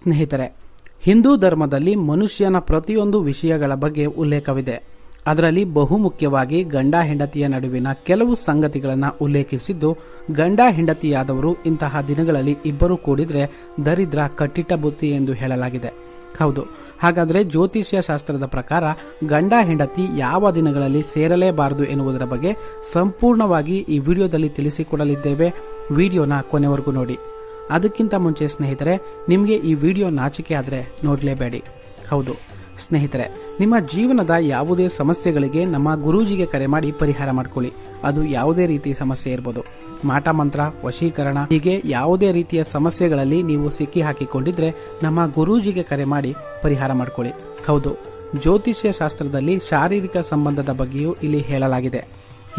ಸ್ನೇಹಿತರೆ, ಹಿಂದೂ ಧರ್ಮದಲ್ಲಿ ಮನುಷ್ಯನ ಪ್ರತಿಯೊಂದು ವಿಷಯಗಳ ಬಗ್ಗೆ ಉಲ್ಲೇಖವಿದೆ. ಅದರಲ್ಲಿ ಬಹುಮುಖ್ಯವಾಗಿ ಗಂಡ ಹೆಂಡತಿಯ ನಡುವಿನ ಕೆಲವು ಸಂಗತಿಗಳನ್ನು ಉಲ್ಲೇಖಿಸಿದ್ದು, ಗಂಡ ಹೆಂಡತಿಯಾದವರು ಇಂತಹ ದಿನಗಳಲ್ಲಿ ಇಬ್ಬರು ಕೂಡಿದ್ರೆ ದರಿದ್ರ ಕಟ್ಟಿಟ್ಟ ಬುತ್ತಿ ಎಂದು ಹೇಳಲಾಗಿದೆ. ಹೌದು, ಹಾಗಾದರೆ ಜ್ಯೋತಿಷ್ಯ ಶಾಸ್ತ್ರದ ಪ್ರಕಾರ ಗಂಡ ಹೆಂಡತಿ ಯಾವ ದಿನಗಳಲ್ಲಿ ಸೇರಲೇಬಾರದು ಎನ್ನುವುದರ ಬಗ್ಗೆ ಸಂಪೂರ್ಣವಾಗಿ ಈ ವಿಡಿಯೋದಲ್ಲಿ ತಿಳಿಸಿಕೊಡಲಿದ್ದೇವೆ. ವಿಡಿಯೋನ ಕೊನೆವರೆಗೂ ನೋಡಿ. ಅದಕ್ಕಿಂತ ಮುಂಚೆ ಸ್ನೇಹಿತರೆ, ನಿಮಗೆ ಈ ವಿಡಿಯೋ ನಾಚಿಕೆ ಆದರೆ ನೋಡಲೇಬೇಡಿ. ಹೌದು ಸ್ನೇಹಿತರೆ, ನಿಮ್ಮ ಜೀವನದ ಯಾವುದೇ ಸಮಸ್ಯೆಗಳಿಗೆ ನಮ್ಮ ಗುರೂಜಿಗೆ ಕರೆ ಮಾಡಿ ಪರಿಹಾರ ಮಾಡ್ಕೊಳ್ಳಿ. ಅದು ಯಾವುದೇ ರೀತಿಯ ಸಮಸ್ಯೆ ಇರ್ಬೋದು, ಮಾಟ ಮಂತ್ರ, ವಶೀಕರಣ, ಹೀಗೆ ಯಾವುದೇ ರೀತಿಯ ಸಮಸ್ಯೆಗಳಲ್ಲಿ ನೀವು ಸಿಕ್ಕಿ ಹಾಕಿಕೊಂಡಿದ್ರೆ ನಮ್ಮ ಗುರೂಜಿಗೆ ಕರೆ ಮಾಡಿ ಪರಿಹಾರ ಮಾಡ್ಕೊಳ್ಳಿ. ಹೌದು, ಜ್ಯೋತಿಷ್ಯ ಶಾಸ್ತ್ರದಲ್ಲಿ ಶಾರೀರಿಕ ಸಂಬಂಧದ ಬಗ್ಗೆಯೂ ಇಲ್ಲಿ ಹೇಳಲಾಗಿದೆ.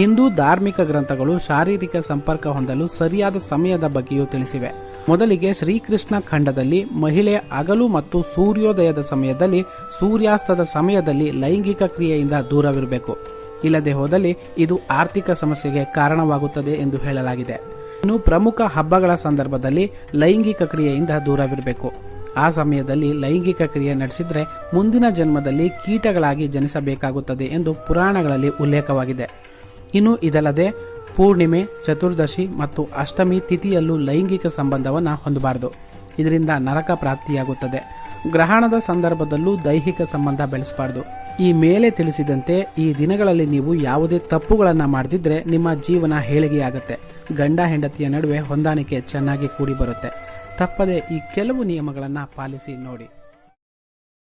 ಹಿಂದೂ ಧಾರ್ಮಿಕ ಗ್ರಂಥಗಳು ಶಾರೀರಿಕ ಸಂಪರ್ಕ ಹೊಂದಲು ಸರಿಯಾದ ಸಮಯದ ಬಗ್ಗೆಯೂ ತಿಳಿಸಿವೆ. ಮೊದಲಿಗೆ ಶ್ರೀಕೃಷ್ಣ ಖಂಡದಲ್ಲಿ ಮಹಿಳೆ ಹಗಲು ಮತ್ತು ಸೂರ್ಯೋದಯದ ಸಮಯದಲ್ಲಿ, ಸೂರ್ಯಾಸ್ತದ ಸಮಯದಲ್ಲಿ ಲೈಂಗಿಕ ಕ್ರಿಯೆಯಿಂದ ದೂರವಿರಬೇಕು. ಇಲ್ಲದೆ ಹೋದಲ್ಲಿ ಇದು ಆರ್ಥಿಕ ಸಮಸ್ಯೆಗೆ ಕಾರಣವಾಗುತ್ತದೆ ಎಂದು ಹೇಳಲಾಗಿದೆ. ಇನ್ನು ಪ್ರಮುಖ ಹಬ್ಬಗಳ ಸಂದರ್ಭದಲ್ಲಿ ಲೈಂಗಿಕ ಕ್ರಿಯೆಯಿಂದ ದೂರವಿರಬೇಕು. ಆ ಸಮಯದಲ್ಲಿ ಲೈಂಗಿಕ ಕ್ರಿಯೆ ನಡೆಸಿದ್ರೆ ಮುಂದಿನ ಜನ್ಮದಲ್ಲಿ ಕೀಟಗಳಾಗಿ ಜನಿಸಬೇಕಾಗುತ್ತದೆ ಎಂದು ಪುರಾಣಗಳಲ್ಲಿ ಉಲ್ಲೇಖವಾಗಿದೆ. ಇನ್ನು ಇದಲ್ಲದೆ ಪೂರ್ಣಿಮೆ, ಚತುರ್ದಶಿ ಮತ್ತು ಅಷ್ಟಮಿ ತಿಥಿಯಲ್ಲೂ ಲೈಂಗಿಕ ಸಂಬಂಧವನ್ನು ಹೊಂದಬಾರದು. ಇದರಿಂದ ನರಕ ಪ್ರಾಪ್ತಿಯಾಗುತ್ತದೆ. ಗ್ರಹಣದ ಸಂದರ್ಭದಲ್ಲೂ ದೈಹಿಕ ಸಂಬಂಧ ಬೆಳೆಸಬಾರದು. ಈ ಮೇಲೆ ತಿಳಿಸಿದಂತೆ ಈ ದಿನಗಳಲ್ಲಿ ನೀವು ಯಾವುದೇ ತಪ್ಪುಗಳನ್ನು ಮಾಡದಿದ್ರೆ ನಿಮ್ಮ ಜೀವನ ಏಳಿಗೆಯಾಗುತ್ತೆ. ಗಂಡ ಹೆಂಡತಿಯ ನಡುವೆ ಹೊಂದಾಣಿಕೆ ಚೆನ್ನಾಗಿ ಕೂಡಿ ಬರುತ್ತೆ. ತಪ್ಪದೆ ಈ ಕೆಲವು ನಿಯಮಗಳನ್ನು ಪಾಲಿಸಿ ನೋಡಿ.